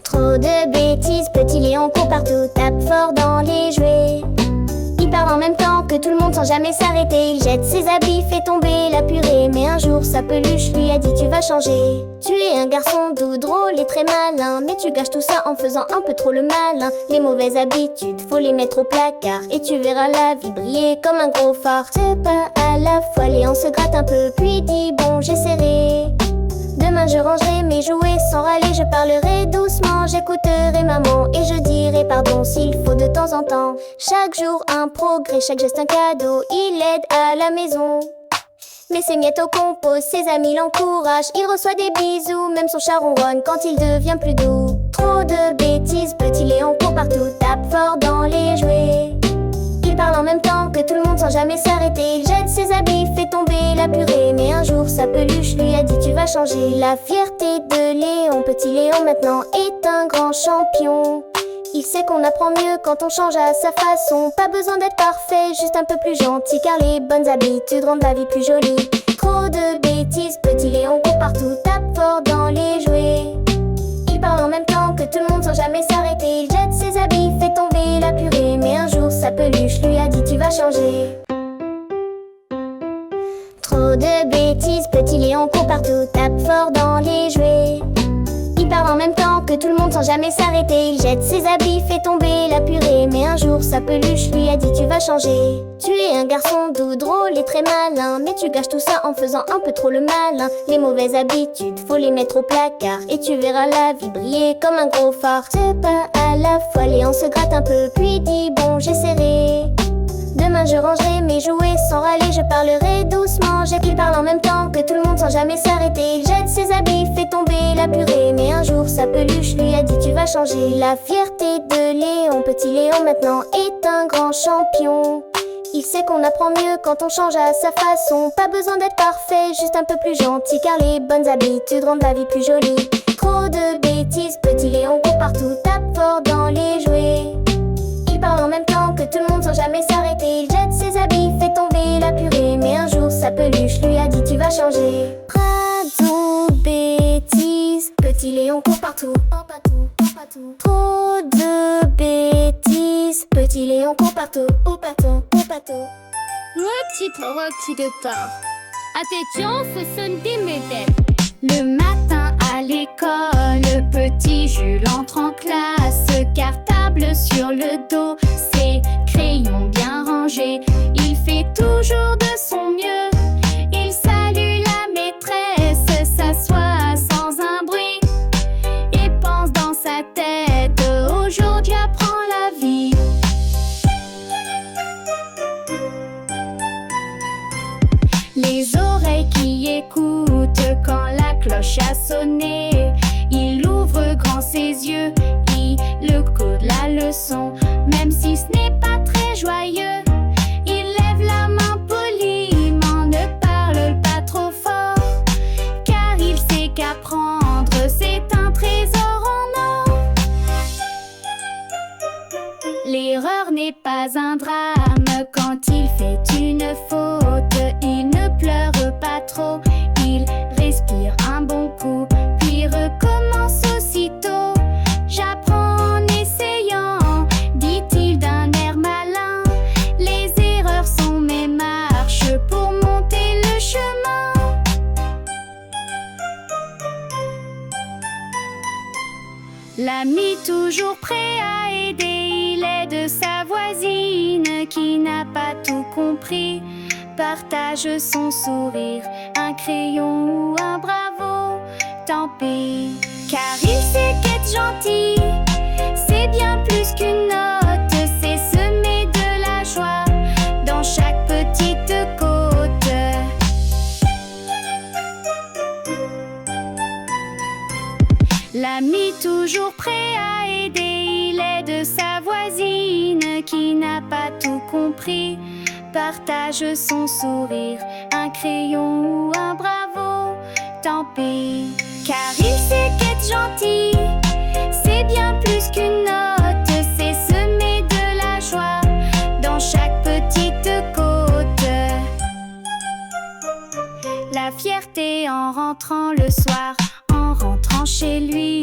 Trop de bêtises, petit Léon court partout, tape fort dans les jouets. Il parle en même temps que tout le monde sans jamais s'arrêter. Il jette ses habits, fait tomber la purée. Mais un jour sa peluche lui a dit tu vas changer. Tu es un garçon doux, drôle et très malin, mais tu gâches tout ça en faisant un peu trop le malin. Les mauvaises habitudes, faut les mettre au placard, et tu verras la vie briller comme un gros phare. Deux pas à la fois, Léon se gratte un peu, puis dit bon j'essaierai. Demain je rangerai mes jouets sans râler, je parlerai doucement, j'écouterai maman et je dirai pardon s'il faut de temps en temps. Chaque jour un progrès, chaque geste un cadeau, il aide à la maison. Mais ses miettes au compost, ses amis l'encouragent, il reçoit des bisous, même son chat ronronne quand il devient plus doux. Trop de bêtises, petit Léon court partout, tape fort dans les jouets. Il parle en même temps que tout le monde sans jamais s'arrêter. Il jette ses habits, fait tomber la purée. Mais un jour sa peluche lui a dit tu vas changer. La fierté de Léon, petit Léon maintenant est un grand champion. Il sait qu'on apprend mieux quand on change à sa façon. Pas besoin d'être parfait, juste un peu plus gentil, car les bonnes habitudes rendent la vie plus jolie. Trop de bêtises, petit Léon court partout, tape fort dans les jouets. Il parle en même temps que tout le monde sans jamais s'arrêter. Il jette ses habits, fait tomber la purée. Mais un jour sa peluche lui a dit tu vas changer. Trop de bêtises, petit Léon court partout, tape fort dans les jouets. Il parle en même temps que tout le monde sans jamais s'arrêter. Il jette ses habits, fait tomber la purée. Mais un jour sa peluche lui a dit tu vas changer. Tu es un garçon doux, drôle et très malin, mais tu gâches tout ça en faisant un peu trop le malin. Les mauvaises habitudes, faut les mettre au placard, et tu verras la vie briller comme un gros phare. Deux pas à la fois, Léon se gratte un peu, puis dit bon j'essaierai. Demain je rangerai mes jouets sans râler, je parlerai doucement. Il parle en même temps que tout le monde sans jamais s'arrêter. Il jette ses habits, fait tomber la purée. Mais un jour sa peluche lui a dit tu vas changer. La fierté de Léon, petit Léon maintenant est un grand champion. Il sait qu'on apprend mieux quand on change à sa façon. Pas besoin d'être parfait, juste un peu plus gentil, car les bonnes habitudes rendent la vie plus jolie. Trop de bêtises, petit Léon court partout, tape fort dans les jouets. Il parle en même temps que tout le monde sans jamais s'arrêter. Il jette ses habits, fait tomber la purée. Mais un jour sa peluche lui a dit tu vas changer. Trop de bêtises, petit Léon court partout, partout, partout. Trop de bêtises, petit Léon court partout, partout, partout. Petit de temps. Attention, ce sont des médailles. Le matin à l'école, petit Jules entre en classe. Cartable sur le dos, ses crayons bien rangés. Il fait toujours de son mieux. Il salue la maîtresse, s'assoit sans un bruit et pense dans sa tête, aujourd'hui apprend la vie. Les oreilles qui écoutent quand la cloche a sonné. Il ouvre grand ses yeux, il écoute la leçon. Même si ce n'est pas très joyeux, il lève la main poliment, ne parle pas trop fort, car il sait qu'apprendre c'est un trésor en or. L'erreur n'est pas un drame quand il fait une faute. Il ne pleure pas trop, il respire un bon coup, puis recommence aussitôt. J'apprends en essayant, dit-il d'un air malin. Les erreurs sont mes marches pour monter le chemin. L'ami toujours prêt à aider, il aide sa voisine qui n'a pas tout compris. Partage son sourire, un crayon ou un bravo, tant pis. Car il sait qu'être gentil, c'est bien plus qu'une note, c'est semer de la joie dans chaque petite côte. L'ami toujours prêt à aider, il aide sa voisine qui n'a pas tout compris. Partage son sourire, un crayon ou un bravo, tant pis. Car il sait qu'être gentil, c'est bien plus qu'une note, c'est semer de la joie dans chaque petite côte. La fierté en rentrant le soir, en rentrant chez lui,